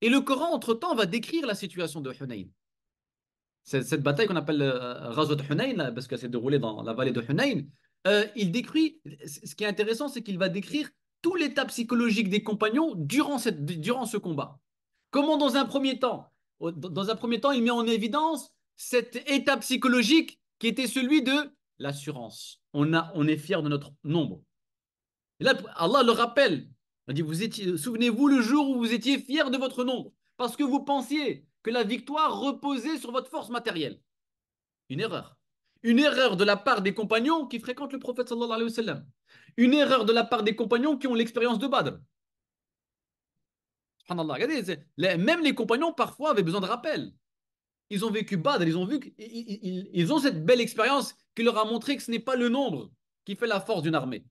Et le Coran, entre-temps, va décrire la situation de Hunayn. Cette bataille qu'on appelle Ghazwat Hunayn, là, parce qu'elle s'est déroulée dans la vallée de Hunayn, il décrit, ce qui est intéressant, c'est qu'il va décrire tout l'état psychologique des compagnons durant ce combat. Comment, dans un premier temps, il met en évidence cet état psychologique qui était celui de l'assurance. On est fier de notre nombre. Et là, Allah le rappelle. Il dit, souvenez-vous le jour où vous étiez fiers de votre nombre, parce que vous pensiez que la victoire reposait sur votre force matérielle. Une erreur. Une erreur de la part des compagnons qui fréquentent le prophète sallallahu alayhi wa sallam. Une erreur de la part des compagnons qui ont l'expérience de Badr. Subhanallah. Regardez, même les compagnons parfois avaient besoin de rappel. Ils ont vécu Badr, ils ont vu ils ont cette belle expérience qui leur a montré que ce n'est pas le nombre qui fait la force d'une armée.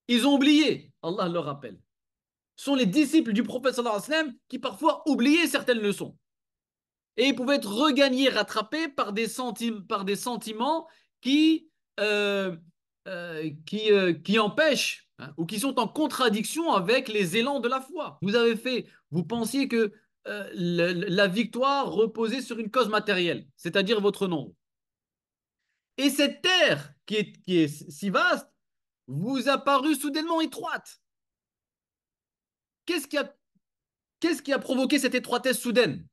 Ils ont oublié, Allah leur rappelle. Ce sont les disciples du prophète sallallahu alayhi wa sallam qui parfois oubliaient certaines leçons. Et ils pouvaient être regagnés, rattrapés par des sentiments qui, euh, qui empêchent, hein, ou qui sont en contradiction avec les élans de la foi. Vous pensiez que la victoire reposait sur une cause matérielle, c'est-à-dire votre nombre. Et cette terre qui est si vaste vous a paru soudainement étroite. Qu'est-ce qui a, qu'est-ce qui a provoqué cette étroitesse soudaine?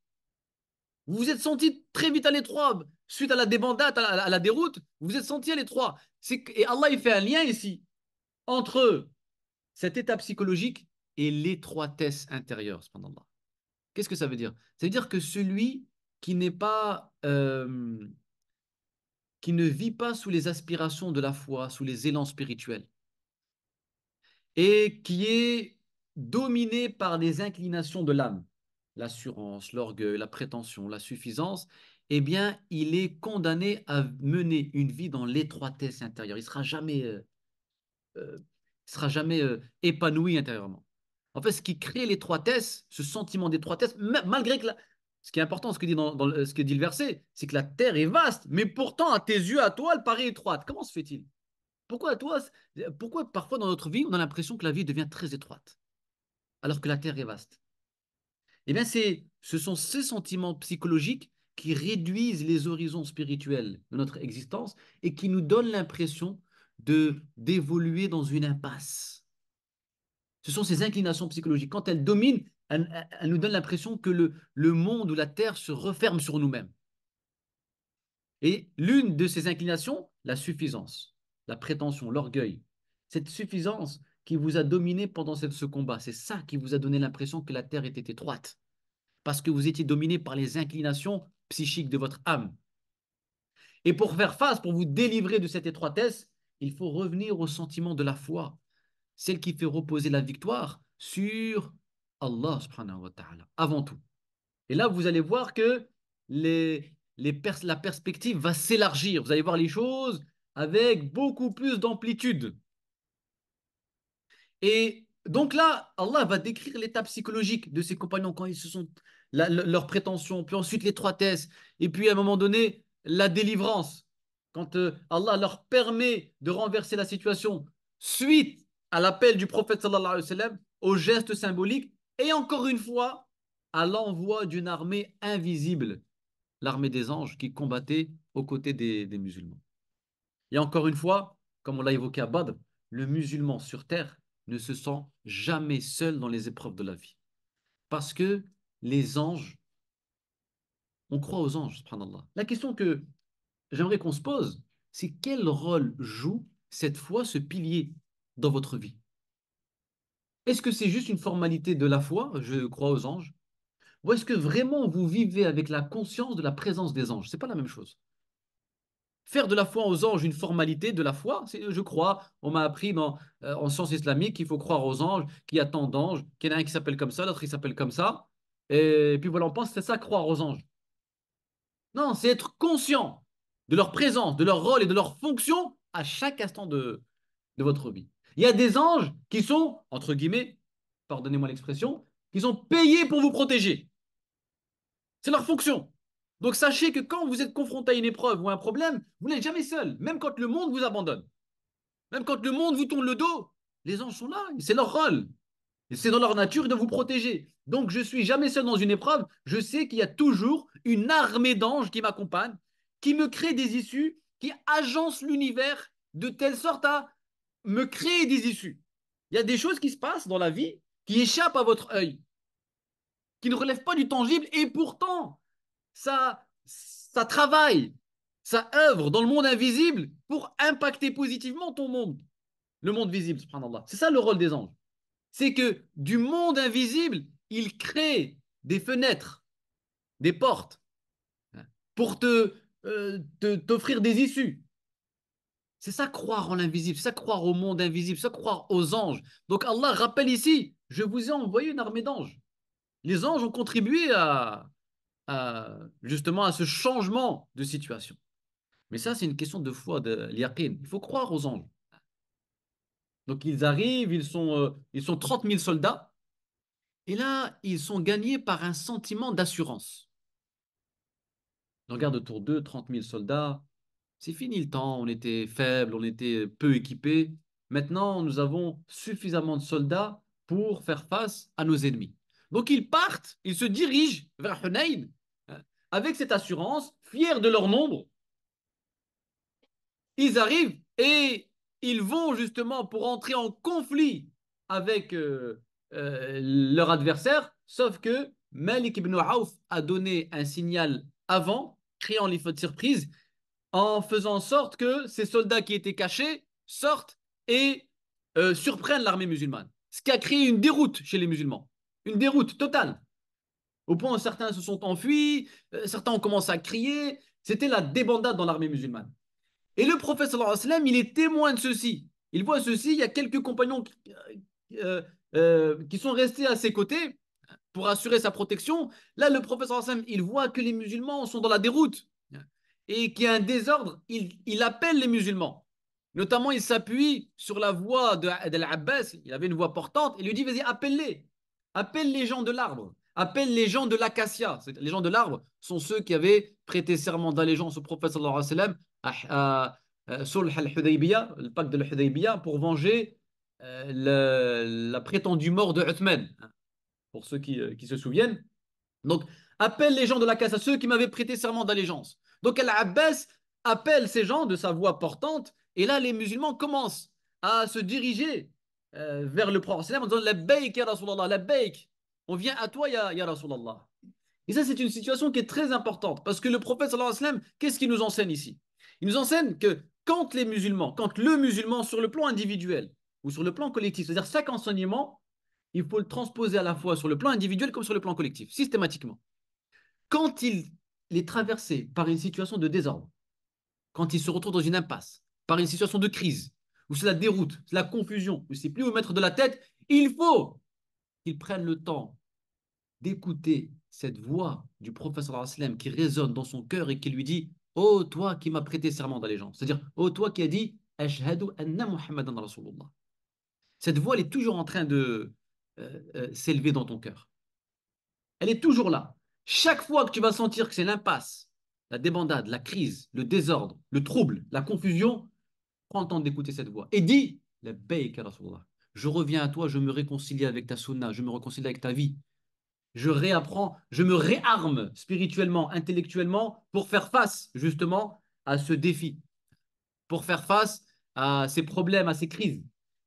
Vous vous êtes senti très vite à l'étroit suite à la débandade, à la déroute. Vous vous êtes senti à l'étroit. Et Allah, il fait un lien ici entre cet état psychologique et l'étroitesse intérieure, subhanallah. Qu'est-ce que ça veut dire? Ça veut dire que celui qui n'est pas, qui ne vit pas sous les aspirations de la foi, sous les élans spirituels, et qui est dominé par les inclinations de l'âme, l'assurance, l'orgueil, la prétention, la suffisance, eh bien, il est condamné à mener une vie dans l'étroitesse intérieure. Il sera jamais épanoui intérieurement. En fait, ce qui crée l'étroitesse, ce sentiment d'étroitesse, malgré que ce qui est important, ce que dit, ce que dit le verset, c'est que la terre est vaste, mais pourtant, à tes yeux, à toi, elle paraît étroite. Comment se fait-il? Pourquoi parfois dans notre vie, on a l'impression que la vie devient très étroite, alors que la terre est vaste? Eh bien, ce sont ces sentiments psychologiques qui réduisent les horizons spirituels de notre existence et qui nous donnent l'impression d'évoluer dans une impasse. Ce sont ces inclinations psychologiques. Quand elles dominent, elles nous donnent l'impression que le monde ou la terre se referme sur nous-mêmes. Et l'une de ces inclinations, la suffisance, la prétention, l'orgueil, cette suffisance qui vous a dominé pendant ce combat, c'est ça qui vous a donné l'impression que la terre était étroite, parce que vous étiez dominé par les inclinations psychiques de votre âme. Et pour faire face, pour vous délivrer de cette étroitesse, il faut revenir au sentiment de la foi, celle qui fait reposer la victoire sur Allah subhanahu wa ta'ala, avant tout. Et là, vous allez voir que la perspective va s'élargir. Vous allez voir les choses avec beaucoup plus d'amplitude. Et donc là, Allah va décrire l'état psychologique de ses compagnons quand ils se sont, leurs prétentions, puis ensuite l'étroitesse, et puis à un moment donné, la délivrance. Quand Allah leur permet de renverser la situation suite à l'appel du prophète sallallahu alayhi wa sallam, au geste symbolique, et encore une fois, à l'envoi d'une armée invisible, l'armée des anges qui combattait aux côtés des musulmans. Et encore une fois, comme on l'a évoqué à Badr, le musulman sur terre ne se sent jamais seul dans les épreuves de la vie. Parce que les anges, on croit aux anges, subhanallah. La question que j'aimerais qu'on se pose, c'est quel rôle joue cette foi, ce pilier dans votre vie? Est-ce que c'est juste une formalité de la foi, je crois aux anges, ou est-ce que vraiment vous vivez avec la conscience de la présence des anges? C'est pas la même chose. Faire de la foi aux anges une formalité de la foi, je crois, on m'a appris en sciences islamiques qu'il faut croire aux anges, qu'il y a tant d'anges, qu'il y en a un qui s'appelle comme ça, l'autre qui s'appelle comme ça. Et puis voilà, on pense que c'est ça, croire aux anges. Non, c'est être conscient de leur présence, de leur rôle et de leur fonction à chaque instant de votre vie. Il y a des anges qui sont, entre guillemets, pardonnez-moi l'expression, qui sont payés pour vous protéger. C'est leur fonction. Donc sachez que quand vous êtes confronté à une épreuve ou un problème, vous n'êtes jamais seul, même quand le monde vous abandonne. Même quand le monde vous tourne le dos, les anges sont là, c'est leur rôle. C'est dans leur nature de vous protéger. Donc, je suis jamais seul dans une épreuve. Je sais qu'il y a toujours une armée d'anges qui m'accompagnent, qui me crée des issues, qui agence l'univers de telle sorte à me créer des issues. Il y a des choses qui se passent dans la vie qui échappent à votre œil, qui ne relèvent pas du tangible, et pourtant, ça travaille, ça œuvre dans le monde invisible pour impacter positivement ton monde, le monde visible, subhanallah. C'est ça le rôle des anges. C'est que du monde invisible, ils créent des fenêtres, des portes, pour t'offrir des issues. C'est ça croire en l'invisible, c'est ça croire au monde invisible, c'est ça croire aux anges. Donc Allah rappelle ici, je vous ai envoyé une armée d'anges. Les anges ont contribué justement à ce changement de situation. Mais ça, c'est une question de foi, de l'yaqin. Il faut croire aux anges. Donc ils arrivent, ils sont 30 000 soldats, et là, ils sont gagnés par un sentiment d'assurance. On regarde autour d'eux, 30 000 soldats, c'est fini le temps, on était faibles, on était peu équipés. Maintenant, nous avons suffisamment de soldats pour faire face à nos ennemis. Donc ils partent, ils se dirigent vers Hunayn avec cette assurance, fiers de leur nombre. Ils arrivent et ils vont justement pour entrer en conflit avec leur adversaire, sauf que Malik ibn Auf a donné un signal avant, créant l'effet de surprise, en faisant en sorte que ces soldats qui étaient cachés sortent et surprennent l'armée musulmane. Ce qui a créé une déroute chez les musulmans, une déroute totale, au point où certains se sont enfuis, certains ont commencé à crier, c'était la débandade dans l'armée musulmane. Et le prophète sallallahu alayhi wa sallam, il est témoin de ceci. Il voit ceci, il y a quelques compagnons qui sont restés à ses côtés pour assurer sa protection. Là, le prophète sallallahu alayhi wa sallam, il voit que les musulmans sont dans la déroute et qu'il y a un désordre. Il appelle les musulmans. Notamment, il s'appuie sur la voix d'Al-Abbas, il avait une voix portante, il lui dit, vas-y, appelle-les. Appelle les gens de l'arbre. Appelle les gens de l'acacia. Les gens de l'arbre sont ceux qui avaient prêté serment d'allégeance au prophète sallallahu alayhi wa sallam à Sulh al-Hudaybiya, le pacte de l'Hudaybiya, pour venger la prétendue mort de Uthman, hein, pour ceux qui se souviennent. Donc, appelle les gens de la casse à ceux qui m'avaient prêté serment d'allégeance. Donc, Al-Abbas appelle ces gens de sa voix portante, et là, les musulmans commencent à se diriger vers le prophète en disant Labbaik ya Rasulallah, Labbaik, on vient à toi ya Rasulallah. Et ça, c'est une situation qui est très importante, parce que le prophète sallallahu alayhi wa sallam, qu'est-ce qu'il nous enseigne ici? Il nous enseigne que quand les musulmans, quand le musulman sur le plan individuel ou sur le plan collectif, c'est-à-dire chaque enseignement, il faut le transposer à la fois sur le plan individuel comme sur le plan collectif, systématiquement. Quand il est traversé par une situation de désordre, quand il se retrouve dans une impasse, par une situation de crise, où c'est la déroute, c'est la confusion, où il ne sait plus où mettre de la tête, il faut qu'il prenne le temps d'écouter cette voix du prophète sallallahu alayhi wa sallam qui résonne dans son cœur et qui lui dit oh, toi qui m'as prêté serment d'allégeance. C'est-à-dire, oh, toi qui as dit Ashhadu anna Muhammadan Rasulullah. Cette voix, elle est toujours en train de s'élever dans ton cœur. Elle est toujours là. Chaque fois que tu vas sentir que c'est l'impasse, la débandade, la crise, le désordre, le trouble, la confusion, prends le temps d'écouter cette voix et dis Labbaik ya Rasulullah. Je reviens à toi, je me réconcilie avec ta sunna, je me réconcilie avec ta vie. Je réapprends, je me réarme spirituellement, intellectuellement pour faire face justement à ce défi, pour faire face à ces problèmes, à ces crises.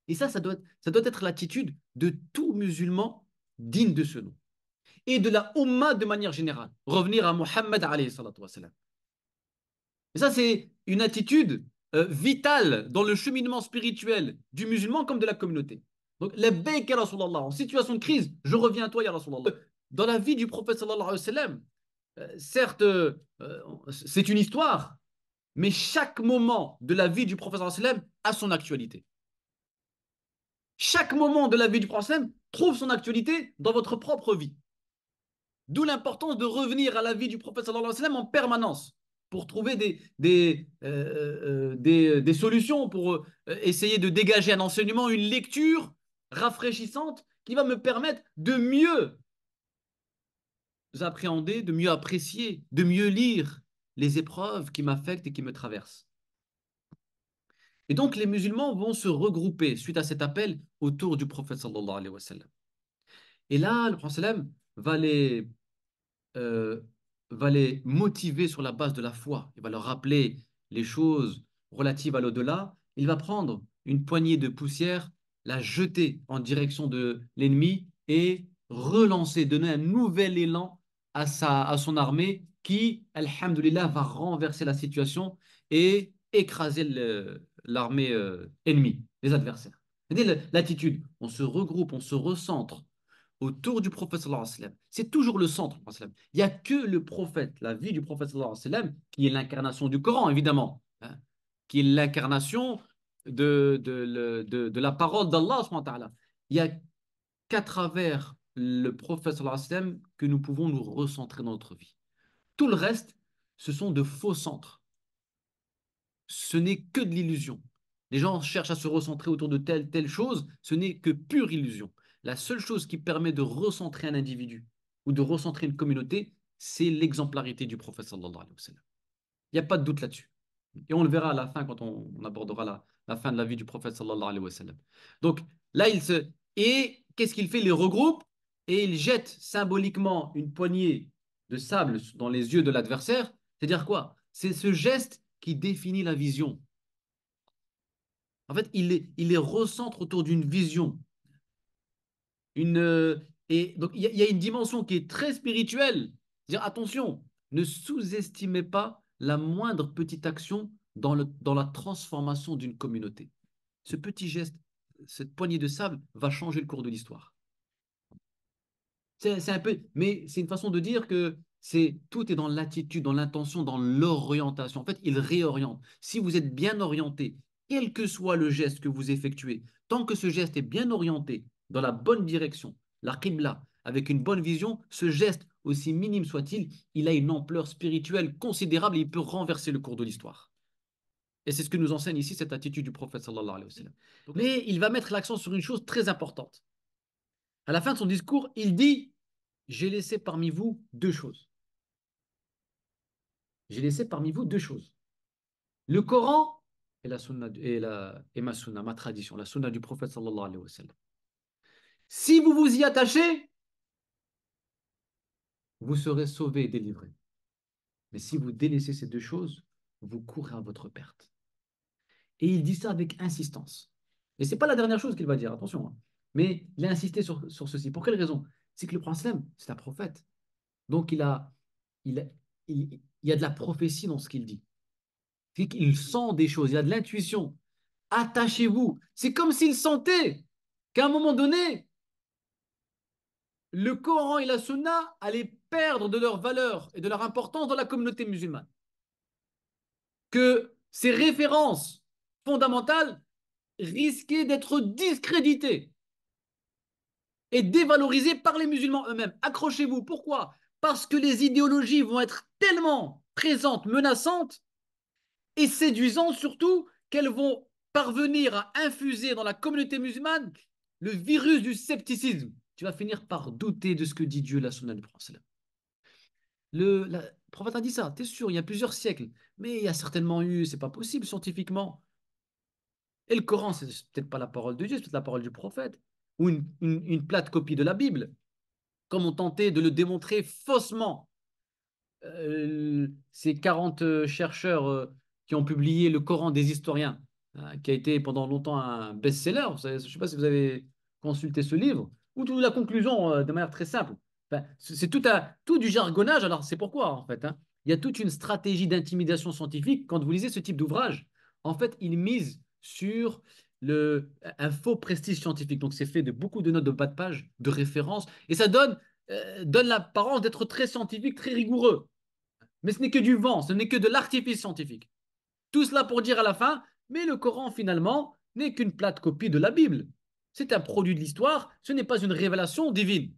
Et ça doit être l'attitude de tout musulman digne de ce nom. Et de la Ummah de manière générale. Revenir à Muhammad alayhi salatu wa salam. Et ça, c'est une attitude vitale dans le cheminement spirituel du musulman comme de la communauté. Donc, labbaik ya Rasulallah, en situation de crise, je reviens à toi, ya Rasulallah. Dans la vie du prophète sallallahu alayhi wa sallam, certes, c'est une histoire, mais chaque moment de la vie du prophète sallallahu alayhi wa sallam a son actualité. Chaque moment de la vie du prophète sallallahu alayhi wa sallam trouve son actualité dans votre propre vie. D'où l'importance de revenir à la vie du prophète sallallahu alayhi wa sallam en permanence pour trouver des solutions, pour essayer de dégager un enseignement, une lecture rafraîchissante qui va me permettre de mieux appréhender, de mieux apprécier, de mieux lire les épreuves qui m'affectent et qui me traversent. Et donc les musulmans vont se regrouper suite à cet appel autour du prophète sallallahu alayhi wa sallam. Et là, le prophète sallam euh, va les motiver sur la base de la foi. Il va leur rappeler les choses relatives à l'au-delà. Il va prendre une poignée de poussière, la jeter en direction de l'ennemi et relancer, donner un nouvel élan à son armée qui, alhamdulillah, va renverser la situation et écraser l'armée ennemie, les adversaires. C'est-à-dire l'attitude, on se regroupe, on se recentre autour du prophète sallallahu alayhi wa sallam. C'est toujours le centre. Il n'y a que le prophète, la vie du prophète sallallahu alayhi wa sallam, qui est l'incarnation du Coran, évidemment, hein, qui est l'incarnation de la parole d'Allah subhanahu wa ta'ala. Il n'y a qu'à travers le prophète sallallahu alayhi wa sallam que nous pouvons nous recentrer dans notre vie. Tout le reste, ce sont de faux centres. Ce n'est que de l'illusion. Les gens cherchent à se recentrer autour de telle chose, ce n'est que pure illusion. La seule chose qui permet de recentrer un individu ou de recentrer une communauté, c'est l'exemplarité du prophète sallallahu alayhi wa sallam. Il n'y a pas de doute là-dessus. Et on le verra à la fin quand on abordera la fin de la vie du prophète sallallahu alayhi wa sallam. Donc là, Et qu'est-ce qu'il fait? Il les regroupe et il jette symboliquement une poignée de sable dans les yeux de l'adversaire. C'est-à-dire quoi? C'est ce geste qui définit la vision. En fait, il les recentre autour d'une vision. Une, et donc, il y a une dimension qui est très spirituelle. Dire attention, ne sous-estimez pas la moindre petite action dans la transformation d'une communauté. Ce petit geste, cette poignée de sable va changer le cours de l'histoire. C'est un peu, mais c'est une façon de dire que tout est dans l'attitude, dans l'intention, dans l'orientation. En fait, il réoriente. Si vous êtes bien orienté, quel que soit le geste que vous effectuez, tant que ce geste est bien orienté dans la bonne direction, la qibla, avec une bonne vision, ce geste, aussi minime soit-il, il a une ampleur spirituelle considérable et il peut renverser le cours de l'histoire. Et c'est ce que nous enseigne ici cette attitude du prophète sallallahu alayhi wa sallam. Mais il va mettre l'accent sur une chose très importante. À la fin de son discours, il dit j'ai laissé parmi vous deux choses. J'ai laissé parmi vous deux choses. Le Coran et la sunna, et ma sunna, ma tradition, la sunna du prophète sallallahu alayhi wa sallam. Si vous vous y attachez, vous serez sauvés et délivrés. Mais si vous délaissez ces deux choses, vous courez à votre perte. Et il dit ça avec insistance. Et ce n'est pas la dernière chose qu'il va dire, attention, hein. Mais il a insisté sur ceci. Pour quelle raison? C'est que le prince, c'est un prophète. Donc il, a, il y a de la prophétie dans ce qu'il dit. C'est qu'il sent des choses, il y a de l'intuition. Attachez-vous. C'est comme s'il sentait qu'à un moment donné, le Coran et la Sunna allaient perdre de leur valeur et de leur importance dans la communauté musulmane. Que ces références fondamentales risquaient d'être discréditées et dévalorisées par les musulmans eux-mêmes. Accrochez-vous. Pourquoi? Parce que les idéologies vont être tellement présentes, menaçantes, et séduisant surtout qu'elles vont parvenir à infuser dans la communauté musulmane le virus du scepticisme. Tu vas finir par douter de ce que dit Dieu, la sunna du prophète. Le prophète a dit ça, t'es sûr, il y a plusieurs siècles, mais il y a certainement eu, c'est pas possible scientifiquement. Et le Coran, c'est peut-être pas la parole de Dieu, c'est peut-être la parole du prophète, ou une plate copie de la Bible, comme on tentait de le démontrer faussement ces 40 chercheurs qui ont publié le Coran des historiens, qui a été pendant longtemps un best-seller. Je ne sais pas si vous avez consulté ce livre, ou toute la conclusion de manière très simple. Enfin, c'est tout du jargonnage, alors c'est pourquoi en fait, hein. Il y a toute une stratégie d'intimidation scientifique. Quand vous lisez ce type d'ouvrage, en fait, il mise sur un faux prestige scientifique. Donc c'est fait de beaucoup de notes de bas de page, de références, et ça donne l'apparence d'être très scientifique, très rigoureux. Mais ce n'est que du vent, ce n'est que de l'artifice scientifique. Tout cela pour dire à la fin, mais le Coran finalement n'est qu'une plate copie de la Bible. C'est un produit de l'histoire, ce n'est pas une révélation divine.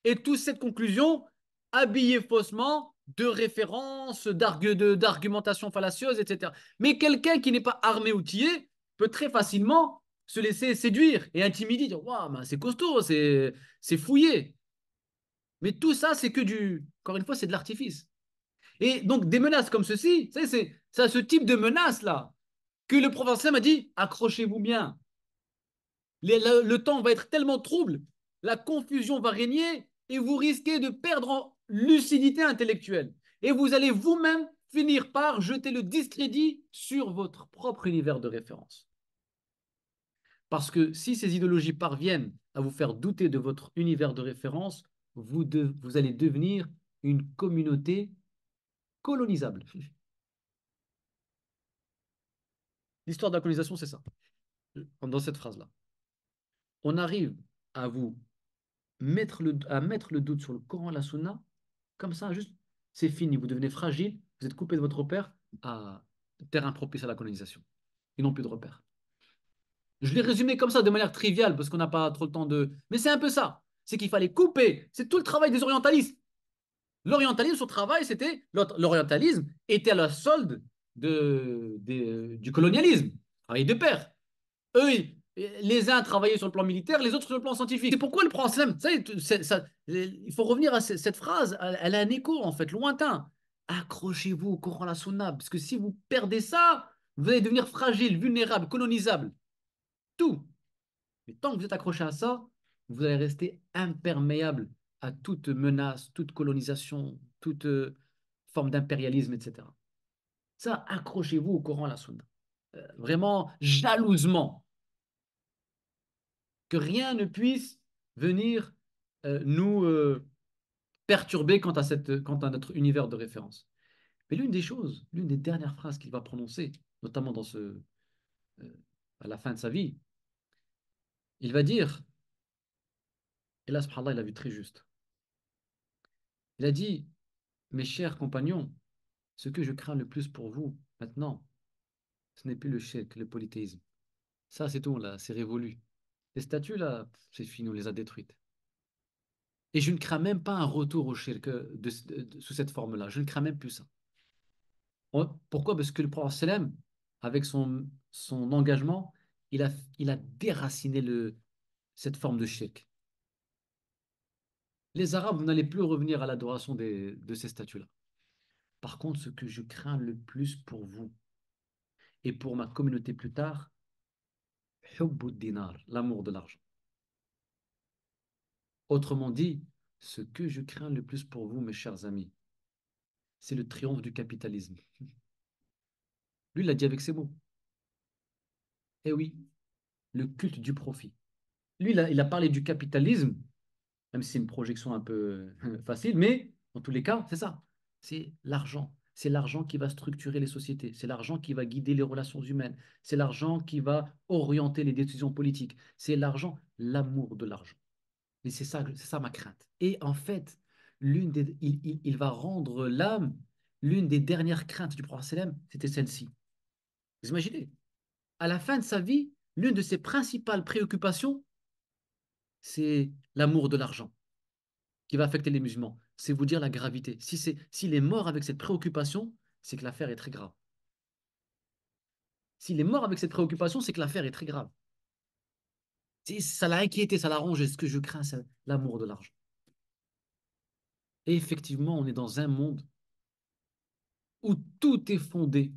Et toute cette conclusion, habillée faussement de références, d'argumentations fallacieuses, etc. Mais quelqu'un qui n'est pas armé, outillé, peut très facilement se laisser séduire et intimider, dire waouh, c'est costaud, c'est fouillé. Mais tout ça, c'est que encore une fois, c'est de l'artifice. Et donc, des menaces comme ceci, c'est à ce type de menace-là que le prophète a dit accrochez-vous bien. Le temps va être tellement trouble la confusion va régner et vous risquez de perdre en lucidité intellectuelle. Et vous allez vous-même finir par jeter le discrédit sur votre propre univers de référence. Parce que si ces idéologies parviennent à vous faire douter de votre univers de référence, vous allez devenir une communauté colonisable. L'histoire de la colonisation, c'est ça, dans cette phrase-là. On arrive à vous à mettre le doute sur le Coran et la Sunna, comme ça, juste, c'est fini, vous devenez fragile, vous êtes coupé de votre repère à terrain propice à la colonisation. Ils n'ont plus de repère. Je l'ai résumé comme ça, de manière triviale, parce qu'on n'a pas trop le temps de... Mais c'est un peu ça. C'est qu'il fallait couper. C'est tout le travail des orientalistes. L'orientalisme, son travail, c'était... L'orientalisme était à la solde du colonialisme. Travail de pair. Eux, les uns travaillaient sur le plan militaire, les autres sur le plan scientifique. C'est pourquoi le problème, il faut revenir à cette phrase, elle a un écho en fait lointain. Accrochez-vous au Coran, la Sunna, parce que si vous perdez ça, vous allez devenir fragile, vulnérable, colonisable, tout. Mais tant que vous êtes accroché à ça, vous allez rester imperméable à toute menace, toute colonisation, toute forme d'impérialisme, etc. Ça, accrochez-vous au Coran, la Sunna. Vraiment jalousement. Que rien ne puisse venir nous perturber quant à notre univers de référence. Mais l'une des choses, l'une des dernières phrases qu'il va prononcer, notamment à la fin de sa vie, il va dire, et là, subhanallah, il a vu très juste. Il a dit, mes chers compagnons, ce que je crains le plus pour vous maintenant, ce n'est plus le shirk, le polythéisme. Ça, c'est tout, là, c'est révolu. Les statues, là, c'est fini, on les a détruites. Et je ne crains même pas un retour au shirk sous cette forme-là. Je ne crains même plus ça. Pourquoi? Parce que le prophète sallam, avec son engagement, il a, il a déraciné cette forme de shirk. Les Arabes, vous n'allez plus revenir à l'adoration de ces statues-là. Par contre, ce que je crains le plus pour vous et pour ma communauté plus tard, hubbu dinar, l'amour de l'argent. Autrement dit, ce que je crains le plus pour vous, mes chers amis, c'est le triomphe du capitalisme. Lui, il l'a dit avec ses mots. Eh oui, le culte du profit. Lui, il a parlé du capitalisme, même si c'est une projection un peu facile, mais en tous les cas, c'est ça. C'est l'argent. C'est l'argent qui va structurer les sociétés. C'est l'argent qui va guider les relations humaines. C'est l'argent qui va orienter les décisions politiques. C'est l'argent, l'amour de l'argent. Et c'est ça ma crainte. Et en fait, il va rendre l'âme, l'une des dernières craintes du prophète sallam, c'était celle-ci. Vous imaginez? À la fin de sa vie, l'une de ses principales préoccupations, c'est l'amour de l'argent qui va affecter les musulmans. C'est vous dire la gravité. S'il est mort avec cette préoccupation, c'est que l'affaire est très grave. S'il est mort avec cette préoccupation, c'est que l'affaire est très grave. Ça l'a inquiété, ça l'a rongé. Ce que je crains, c'est l'amour de l'argent. Et effectivement, on est dans un monde où tout est fondé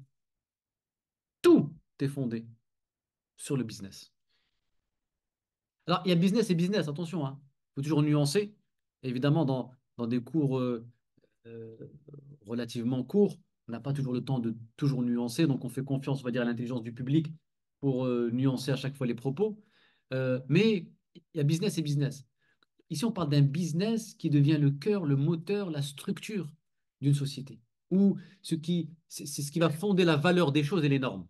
sur le business. Alors, il y a business et business, attention, hein. Il faut toujours nuancer. Évidemment, dans des cours euh, relativement courts, on n'a pas toujours le temps de toujours nuancer, donc on fait confiance, on va dire, à l'intelligence du public pour nuancer à chaque fois les propos. Mais il y a business et business. Ici, on parle d'un business qui devient le cœur, le moteur, la structure d'une société. Ou c'est ce qui va fonder la valeur des choses et les normes.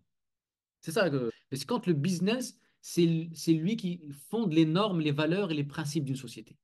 C'est ça que. Parce que quand le business, c'est lui qui fonde les normes, les valeurs et les principes d'une société.